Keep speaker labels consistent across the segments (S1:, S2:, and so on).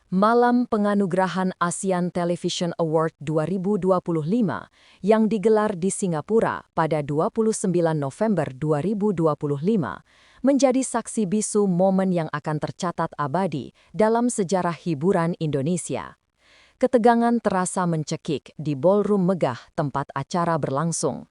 S1: Malam Penganugerahan ASEAN Television Award 2025 yang digelar di Singapura pada 29 November 2025 menjadi saksi bisu momen yang akan tercatat abadi dalam sejarah hiburan Indonesia. Ketegangan terasa mencekik di ballroom megah tempat acara berlangsung.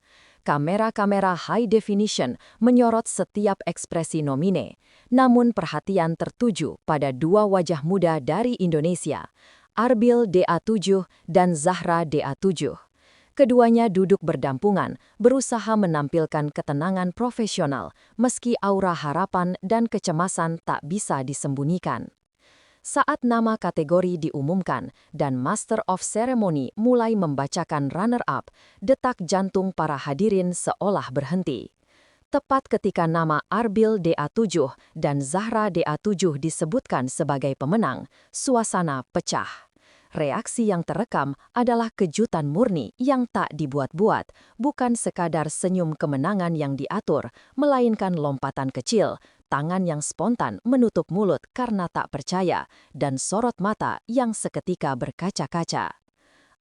S1: Kamera-kamera high definition menyorot setiap ekspresi nomine, namun perhatian tertuju pada dua wajah muda dari Indonesia, Arbil DA7 dan Zahra DA7. Keduanya duduk berdampungan, berusaha menampilkan ketenangan profesional, meski aura harapan dan kecemasan tak bisa disembunyikan. Saat nama kategori diumumkan dan Master of Ceremony mulai membacakan runner-up, detak jantung para hadirin seolah berhenti. Tepat ketika nama Arbil DA7 dan Zahra DA7 disebutkan sebagai pemenang, suasana pecah. Reaksi yang terekam adalah kejutan murni yang tak dibuat-buat, bukan sekadar senyum kemenangan yang diatur, melainkan lompatan kecil, tangan yang spontan menutup mulut karena tak percaya, dan sorot mata yang seketika berkaca-kaca.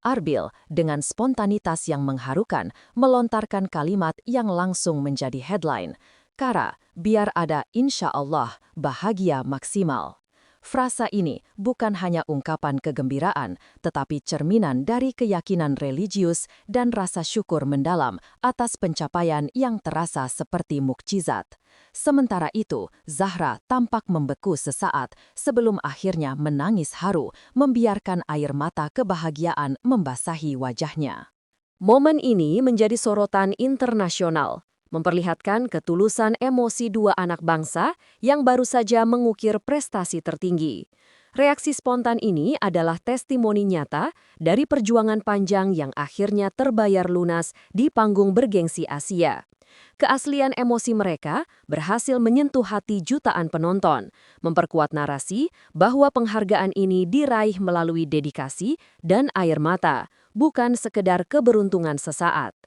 S1: Arbil, dengan spontanitas yang mengharukan, melontarkan kalimat yang langsung menjadi headline, "Kara, biar ada insya Allah, bahagia maksimal." Frasa ini bukan hanya ungkapan kegembiraan, tetapi cerminan dari keyakinan religius dan rasa syukur mendalam atas pencapaian yang terasa seperti mukjizat. Sementara itu, Zahra tampak membeku sesaat sebelum akhirnya menangis haru, membiarkan air mata kebahagiaan membasahi wajahnya. Momen ini menjadi sorotan internasional, memperlihatkan ketulusan emosi dua anak bangsa yang baru saja mengukir prestasi tertinggi. Reaksi spontan ini adalah testimoni nyata dari perjuangan panjang yang akhirnya terbayar lunas di panggung bergengsi Asia. Keaslian emosi mereka berhasil menyentuh hati jutaan penonton, memperkuat narasi bahwa penghargaan ini diraih melalui dedikasi dan air mata, bukan sekedar keberuntungan sesaat.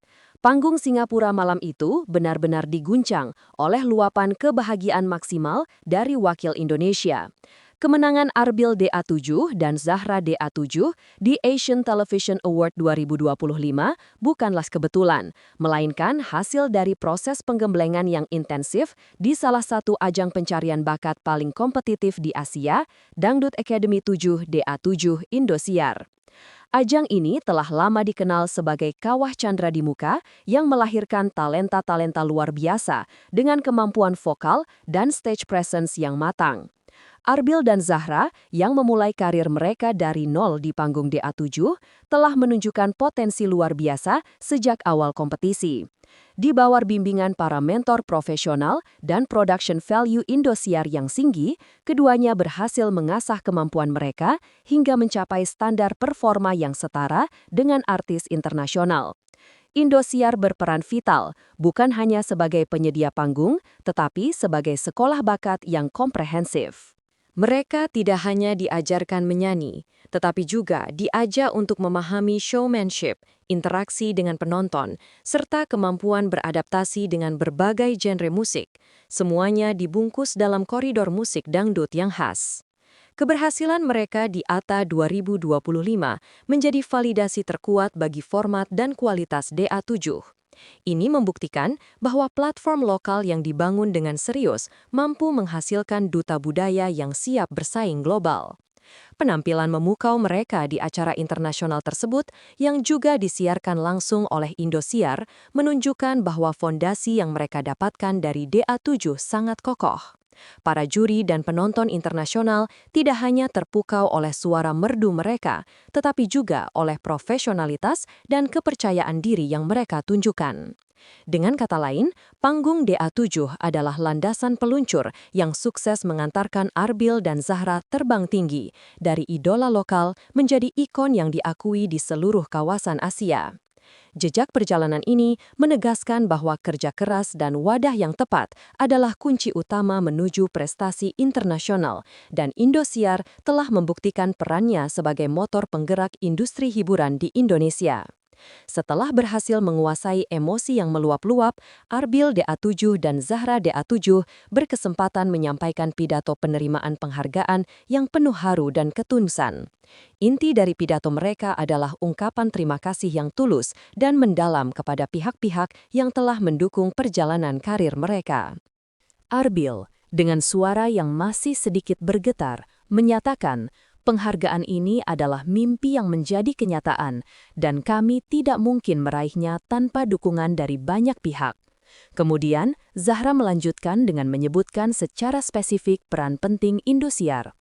S1: Panggung Singapura malam itu benar-benar diguncang oleh luapan kebahagiaan maksimal dari wakil Indonesia. Kemenangan Arbil DA7 dan Zahra DA7 di Asian Television Award 2025 bukanlah kebetulan, melainkan hasil dari proses penggemblengan yang intensif di salah satu ajang pencarian bakat paling kompetitif di Asia, Dangdut Academy 7 DA7 Indosiar. Ajang ini telah lama dikenal sebagai kawah candra di muka yang melahirkan talenta-talenta luar biasa dengan kemampuan vokal dan stage presence yang matang. Arbil dan Zahra yang memulai karir mereka dari nol di panggung DA7 telah menunjukkan potensi luar biasa sejak awal kompetisi. Di bawah bimbingan para mentor profesional dan production value Indosiar yang tinggi, keduanya berhasil mengasah kemampuan mereka hingga mencapai standar performa yang setara dengan artis internasional. Indosiar berperan vital, bukan hanya sebagai penyedia panggung, tetapi sebagai sekolah bakat yang komprehensif. Mereka tidak hanya diajarkan menyanyi, tetapi juga diajak untuk memahami showmanship, interaksi dengan penonton, serta kemampuan beradaptasi dengan berbagai genre musik. Semuanya dibungkus dalam koridor musik dangdut yang khas. Keberhasilan mereka di ATA 2025 menjadi validasi terkuat bagi format dan kualitas DA7. Ini membuktikan bahwa platform lokal yang dibangun dengan serius mampu menghasilkan duta budaya yang siap bersaing global. Penampilan memukau mereka di acara internasional tersebut yang juga disiarkan langsung oleh Indosiar menunjukkan bahwa fondasi yang mereka dapatkan dari DA7 sangat kokoh. Para juri dan penonton internasional tidak hanya terpukau oleh suara merdu mereka, tetapi juga oleh profesionalitas dan kepercayaan diri yang mereka tunjukkan. Dengan kata lain, panggung DA7 adalah landasan peluncur yang sukses mengantarkan Arbil dan Zahra terbang tinggi, dari idola lokal menjadi ikon yang diakui di seluruh kawasan Asia. Jejak perjalanan ini menegaskan bahwa kerja keras dan wadah yang tepat adalah kunci utama menuju prestasi internasional, dan Indosiar telah membuktikan perannya sebagai motor penggerak industri hiburan di Indonesia. Setelah berhasil menguasai emosi yang meluap-luap, Arbil DA7 dan Zahra DA7 berkesempatan menyampaikan pidato penerimaan penghargaan yang penuh haru dan ketulusan. Inti dari pidato mereka adalah ungkapan terima kasih yang tulus dan mendalam kepada pihak-pihak yang telah mendukung perjalanan karir mereka. Arbil, dengan suara yang masih sedikit bergetar, menyatakan, "Penghargaan ini adalah mimpi yang menjadi kenyataan, dan kami tidak mungkin meraihnya tanpa dukungan dari banyak pihak." Kemudian, Zahra melanjutkan dengan menyebutkan secara spesifik peran penting Indosiar.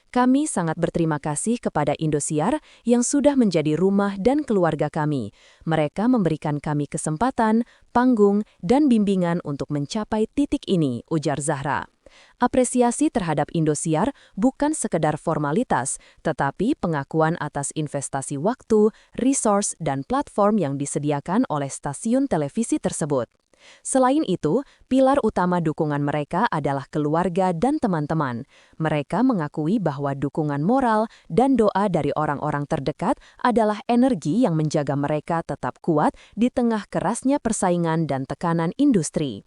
S1: "Kami sangat berterima kasih kepada Indosiar yang sudah menjadi rumah dan keluarga kami. Mereka memberikan kami kesempatan, panggung, dan bimbingan untuk mencapai titik ini," ujar Zahra. Apresiasi terhadap Indosiar bukan sekedar formalitas, tetapi pengakuan atas investasi waktu, resource, dan platform yang disediakan oleh stasiun televisi tersebut. Selain itu, pilar utama dukungan mereka adalah keluarga dan teman-teman. Mereka mengakui bahwa dukungan moral dan doa dari orang-orang terdekat adalah energi yang menjaga mereka tetap kuat di tengah kerasnya persaingan dan tekanan industri.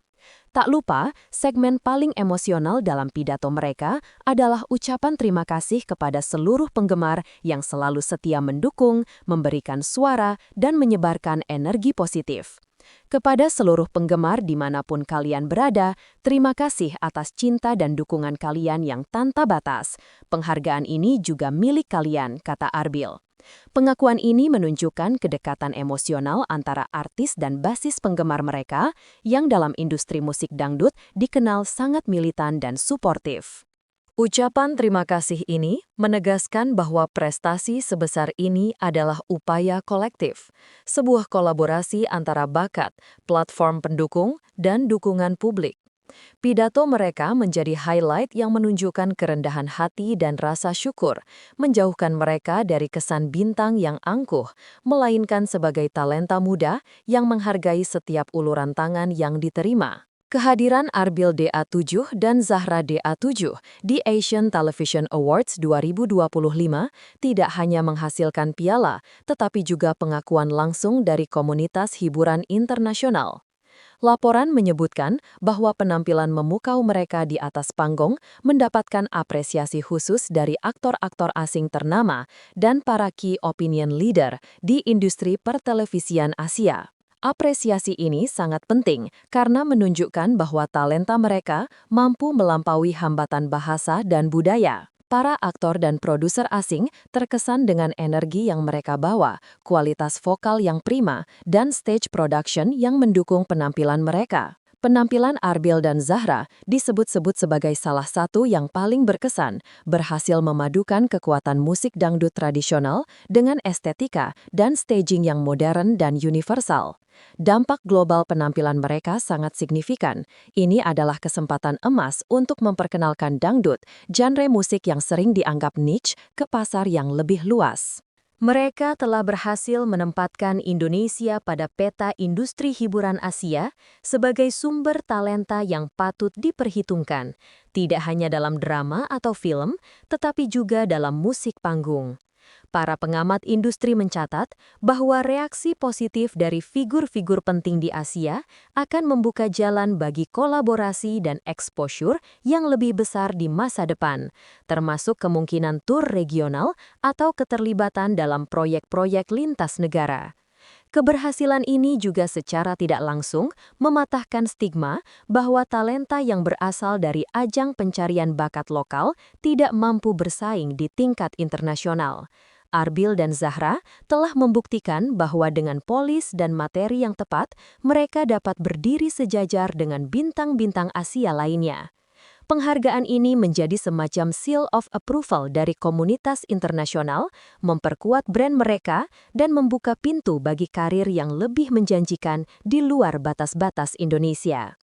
S1: Tak lupa, segmen paling emosional dalam pidato mereka adalah ucapan terima kasih kepada seluruh penggemar yang selalu setia mendukung, memberikan suara, dan menyebarkan energi positif. "Kepada seluruh penggemar dimanapun kalian berada, terima kasih atas cinta dan dukungan kalian yang tanpa batas. Penghargaan ini juga milik kalian," kata Arbil. Pengakuan ini menunjukkan kedekatan emosional antara artis dan basis penggemar mereka yang dalam industri musik dangdut dikenal sangat militan dan suportif. Ucapan terima kasih ini menegaskan bahwa prestasi sebesar ini adalah upaya kolektif, sebuah kolaborasi antara bakat, platform pendukung, dan dukungan publik. Pidato mereka menjadi highlight yang menunjukkan kerendahan hati dan rasa syukur, menjauhkan mereka dari kesan bintang yang angkuh, melainkan sebagai talenta muda yang menghargai setiap uluran tangan yang diterima. Kehadiran Arbil DA7 dan Zahra DA7 di Asian Television Awards 2025 tidak hanya menghasilkan piala, tetapi juga pengakuan langsung dari komunitas hiburan internasional. Laporan menyebutkan bahwa penampilan memukau mereka di atas panggung mendapatkan apresiasi khusus dari aktor-aktor asing ternama dan para key opinion leader di industri pertelevisian Asia. Apresiasi ini sangat penting karena menunjukkan bahwa talenta mereka mampu melampaui hambatan bahasa dan budaya. Para aktor dan produser asing terkesan dengan energi yang mereka bawa, kualitas vokal yang prima, dan stage production yang mendukung penampilan mereka. Penampilan Arbil dan Zahra disebut-sebut sebagai salah satu yang paling berkesan, berhasil memadukan kekuatan musik dangdut tradisional dengan estetika dan staging yang modern dan universal. Dampak global penampilan mereka sangat signifikan. Ini adalah kesempatan emas untuk memperkenalkan dangdut, genre musik yang sering dianggap niche, ke pasar yang lebih luas. Mereka telah berhasil menempatkan Indonesia pada peta industri hiburan Asia sebagai sumber talenta yang patut diperhitungkan, tidak hanya dalam drama atau film, tetapi juga dalam musik panggung. Para pengamat industri mencatat bahwa reaksi positif dari figur-figur penting di Asia akan membuka jalan bagi kolaborasi dan exposure yang lebih besar di masa depan, termasuk kemungkinan tur regional atau keterlibatan dalam proyek-proyek lintas negara. Keberhasilan ini juga secara tidak langsung mematahkan stigma bahwa talenta yang berasal dari ajang pencarian bakat lokal tidak mampu bersaing di tingkat internasional. Arbil dan Zahra telah membuktikan bahwa dengan polis dan materi yang tepat, mereka dapat berdiri sejajar dengan bintang-bintang Asia lainnya. Penghargaan ini menjadi semacam seal of approval dari komunitas internasional, memperkuat brand mereka, dan membuka pintu bagi karir yang lebih menjanjikan di luar batas-batas Indonesia.